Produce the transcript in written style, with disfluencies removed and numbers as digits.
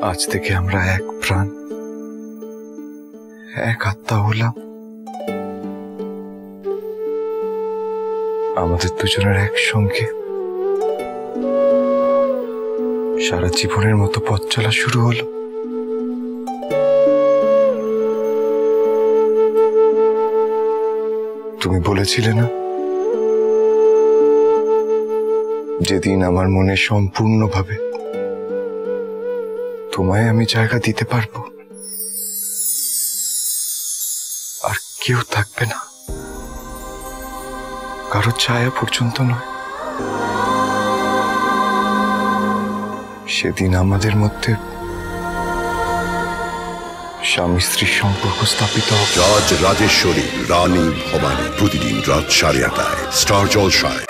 আজ থেকে আমরা এক প্রাণ, এক আত্মা হলাম। আমাদের দুজনের একসঙ্গে সারা জীবনের মতো পথ চলা শুরু হলো। তুমি বলেছিলে না, যেদিন আমার মনে সম্পূর্ণভাবে তোমায় আমি জায়গা দিতে পারবো, আর কেউ থাকবে না, কারো ছায়া পর্যন্ত নয়, সেদিন আমাদের মধ্যে স্বামী স্ত্রীর সম্পর্ক স্থাপিত হবে। রাজ রাজেশ্বরী রানী ভবানী, প্রতিদিন রাত 8:30 স্টার জলসায়।